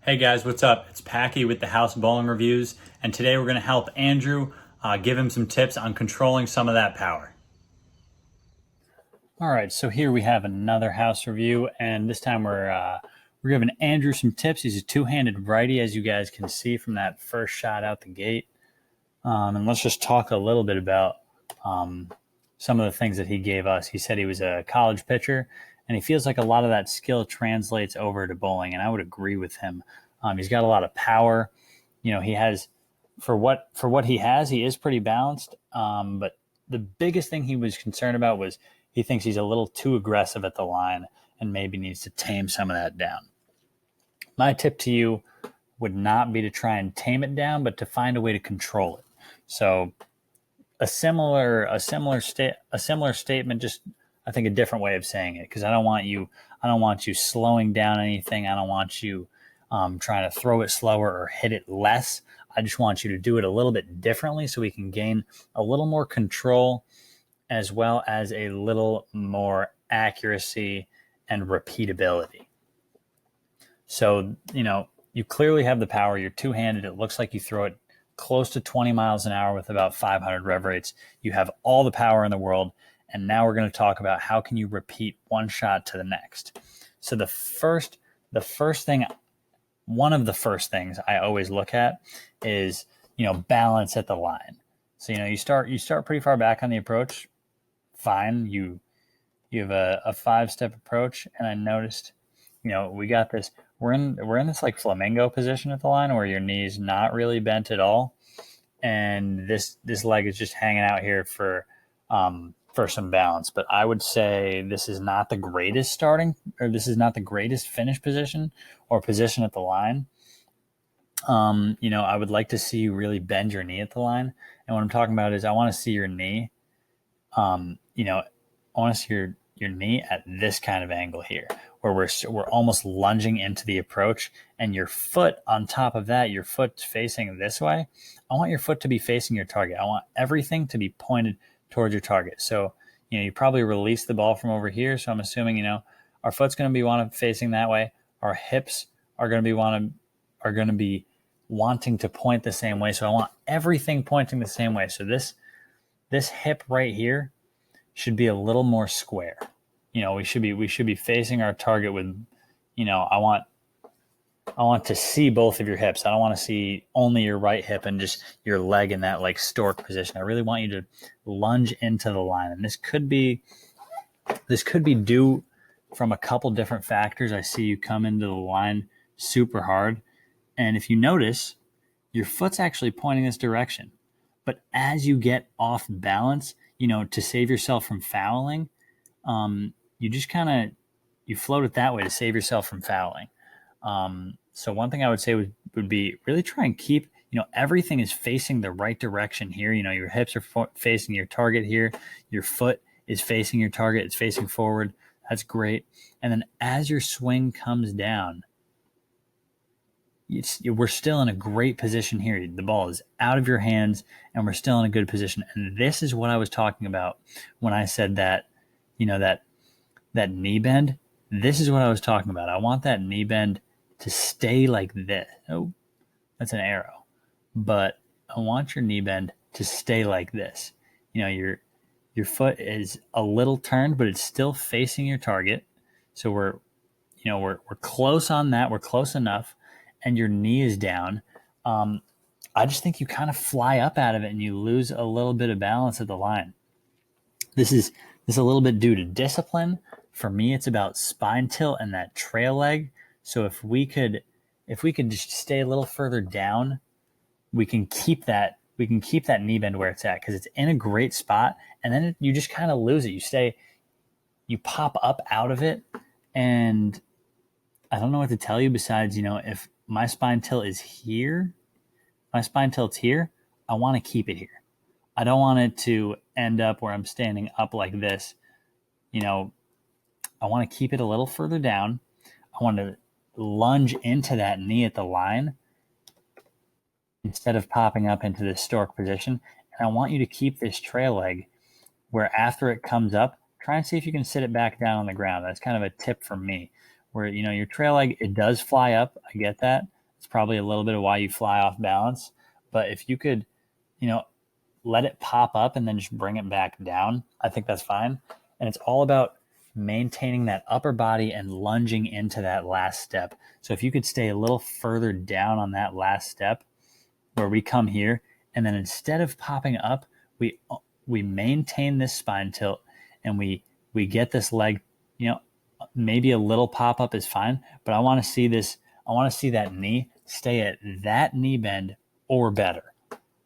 Hey guys, what's up? It's Packy with the House Bowling Reviews, and today we're going to help Andrew give him some tips on controlling some of that power. All right, so here we have another house review, and this time we're giving Andrew some tips. He's a two-handed righty, as you guys can see from that first shot out the gate. And let's just talk a little bit about some of the things that he gave us. He said he was a college pitcher, and he feels like a lot of that skill translates over to bowling, and I would agree with him. He's got a lot of power. He has for what he has, he is pretty balanced. But the biggest thing he was concerned about was he thinks he's a little too aggressive at the line and maybe needs to tame some of that down. My tip to you would not be to try and tame it down, but to find a way to control it. So a similar statement, just I think a different way of saying it, because I don't want you slowing down anything. I don't want you trying to throw it slower or hit it less. I just want you to do it a little bit differently so we can gain a little more control as well as a little more accuracy and repeatability. So, you clearly have the power. You're two-handed. It looks like you throw it close to 20 miles an hour with about 500 rev rates. You have all the power in the world. And now we're going to talk about how can you repeat one shot to the next. So one of the first things I always look at is, balance at the line. So, you start pretty far back on the approach. Fine. You have a 5-step approach. And I noticed, we got this, we're in this like flamingo position at the line where your knee's not really bent at all. And this leg is just hanging out here for some balance. But I would say this is not the greatest finish position or position at the line. I would like to see you really bend your knee at the line. And what I'm talking about is I want to see your knee. I want to see your knee at this kind of angle here, where we're almost lunging into the approach, and your foot on top of that, your foot's facing this way. I want your foot to be facing your target. I want everything to be pointed towards your target. So, you probably release the ball from over here. So I'm assuming, our foot's going to be facing that way. Our hips are going to be wanting to point the same way. So I want everything pointing the same way. So this hip right here should be a little more square. We should be facing our target with, I want to see both of your hips. I don't want to see only your right hip and just your leg in that like stork position. I really want you to lunge into the line. And this could be due from a couple different factors. I see you come into the line super hard. And if you notice, your foot's actually pointing this direction. But as you get off balance, to save yourself from fouling, you just you float it that way to save yourself from fouling. So one thing I would say would be really try and keep, everything is facing the right direction here. Your hips are facing your target here. Your foot is facing your target. It's facing forward. That's great. And then as your swing comes down, we're still in a great position here. The ball is out of your hands and we're still in a good position. And this is what I was talking about when I said that, that knee bend. This is what I was talking about. I want that knee bend to stay like this. Oh, that's an arrow. But I want your knee bend to stay like this. Your foot is a little turned, but it's still facing your target. So we're close on that. We're close enough. And your knee is down. I just think you kind of fly up out of it and you lose a little bit of balance at the line. This is a little bit due to discipline. For me, it's about spine tilt and that trail leg. So if we could just stay a little further down, we can keep that knee bend where it's at because it's in a great spot. And then you just kind of lose it. You pop up out of it, and I don't know what to tell you besides, if my spine tilt is here, my spine tilt's here, I want to keep it here. I don't want it to end up where I'm standing up like this. I want to keep it a little further down. I want to lunge into that knee at the line instead of popping up into this stork position. And I want you to keep this trail leg where after it comes up, try and see if you can sit it back down on the ground. That's kind of a tip from me. Where, your trail leg, it does fly up. I get that. It's probably a little bit of why you fly off balance. But if you could, let it pop up and then just bring it back down, I think that's fine. And it's all about maintaining that upper body and lunging into that last step. So if you could stay a little further down on that last step where we come here, and then instead of popping up, we maintain this spine tilt and we get this leg, maybe a little pop up is fine, but I want to see that knee stay at that knee bend or better.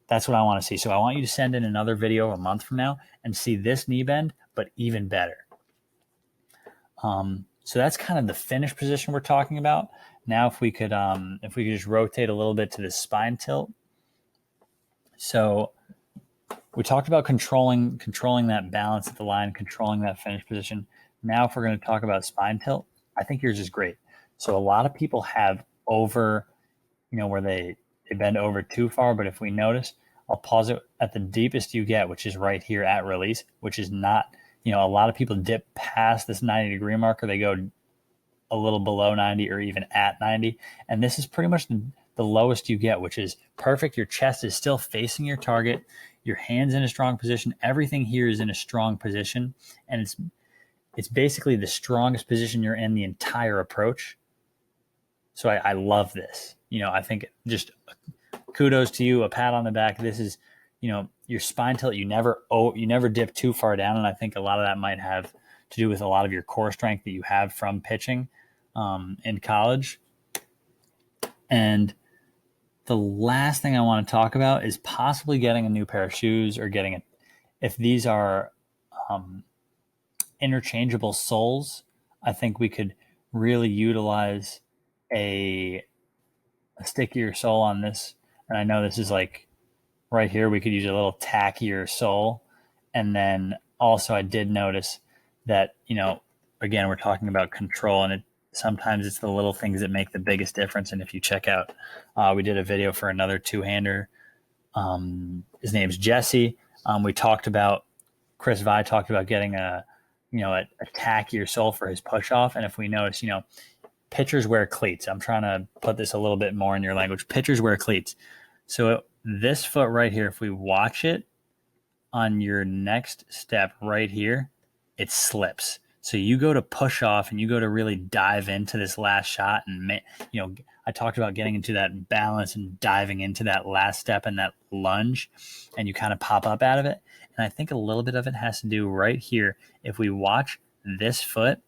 That's what I want to see. So I want you to send in another video a month from now and see this knee bend, but even better. So that's kind of the finish position we're talking about. Now, if we could just rotate a little bit to the spine tilt. So we talked about controlling that balance at the line, controlling that finish position. Now, if we're going to talk about spine tilt, I think yours is great. So a lot of people have over, where they bend over too far. But if we notice, I'll pause it at the deepest you get, which is right here at release, which is not, a lot of people dip past this 90-degree marker. They go a little below 90 or even at 90. And this is pretty much the lowest you get, which is perfect. Your chest is still facing your target. Your hand's in a strong position. Everything here is in a strong position. And it's basically the strongest position you're in the entire approach. So I love this. I think just kudos to you, a pat on the back. This is, your spine tilt. You never dip too far down. And I think a lot of that might have to do with a lot of your core strength that you have from pitching in college. And the last thing I want to talk about is possibly getting a new pair of shoes or if these are interchangeable soles, I think we could really utilize a stickier sole on this. And I know this is like right here, we could use a little tackier sole. And then also I did notice that, again, we're talking about control, and sometimes it's the little things that make the biggest difference. And if you check out, we did a video for another two-hander. His name's Jesse. Chris Vi talked about getting a tackier sole for his push-off. And if we notice, pitchers wear cleats. I'm trying to put this a little bit more in your language. Pitchers wear cleats. So this foot right here, if we watch it on your next step right here, it slips. So you go to push off and you go to really dive into this last shot. And, I talked about getting into that balance and diving into that last step and that lunge, and you kind of pop up out of it. And I think a little bit of it has to do right here. If we watch this foot,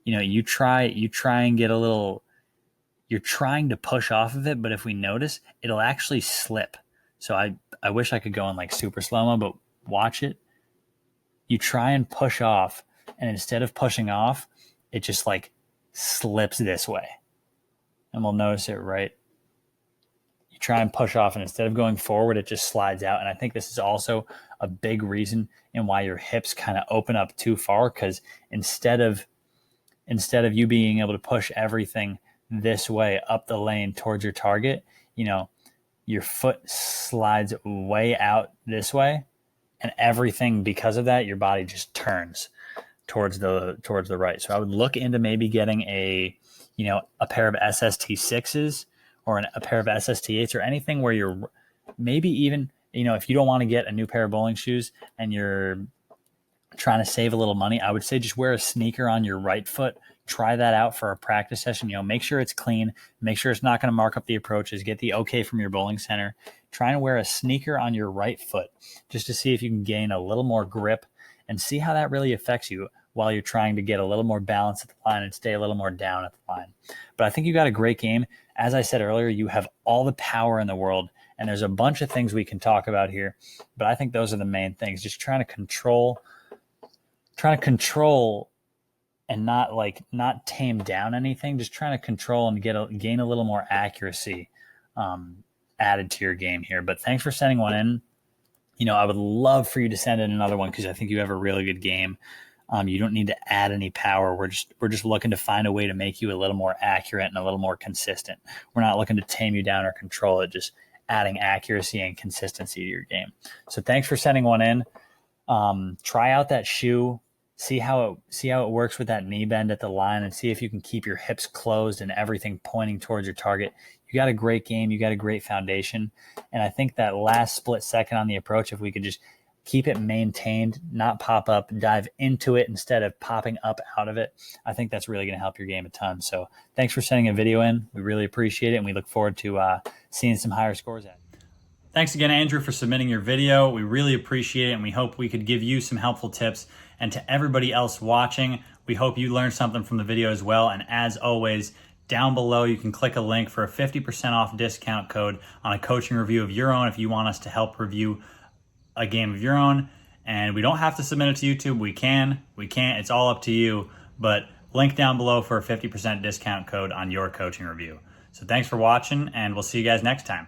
you try and get a little, you're trying to push off of it, but if we notice, it'll actually slip. So I wish I could go in like super slow-mo, but watch it. You try and push off, and instead of pushing off, it just like slips this way. And we'll notice it right. You try and push off, and instead of going forward, it just slides out. And I think this is also a big reason in why your hips kind of open up too far, because instead of you being able to push everything this way up the lane towards your target, your foot slides way out this way, and everything, because of that, your body just turns towards the right. So I would look into maybe getting a pair of SST6s or a pair of SST8s or anything where you're maybe even, if you don't want to get a new pair of bowling shoes and you're trying to save a little money, I would say just wear a sneaker on your right foot. Try that out for a practice session. Make sure it's clean. Make sure it's not going to mark up the approaches. Get the okay from your bowling center. Try and wear a sneaker on your right foot just to see if you can gain a little more grip and see how that really affects you while you're trying to get a little more balance at the line and stay a little more down at the line. But I think you got a great game. As I said earlier, you have all the power in the world, and there's a bunch of things we can talk about here, but I think those are the main things. Just trying to control and not tame down anything, just trying to control and gain a little more accuracy added to your game here. But thanks for sending one in. I would love for you to send in another one because I think you have a really good game. You don't need to add any power. We're just looking to find a way to make you a little more accurate and a little more consistent. We're not looking to tame you down or control it, just adding accuracy and consistency to your game. So thanks for sending one in. Try out that shoe. see how it works with that knee bend at the line, and see if you can keep your hips closed and everything pointing towards your target. You got a great game, you got a great foundation, and I think that last split second on the approach, if we could just keep it maintained, not pop up, dive into it instead of popping up out of it, I think that's really going to help your game a ton. So thanks for sending a video in. We really appreciate it, and we look forward to seeing some higher scores at it. Thanks again, Andrew, for submitting your video. We really appreciate it, and we hope we could give you some helpful tips. And to everybody else watching, we hope you learned something from the video as well. And as always, down below, you can click a link for a 50% off discount code on a coaching review of your own if you want us to help review a game of your own. And we don't have to submit it to YouTube. We can't. It's all up to you. But link down below for a 50% discount code on your coaching review. So thanks for watching, and we'll see you guys next time.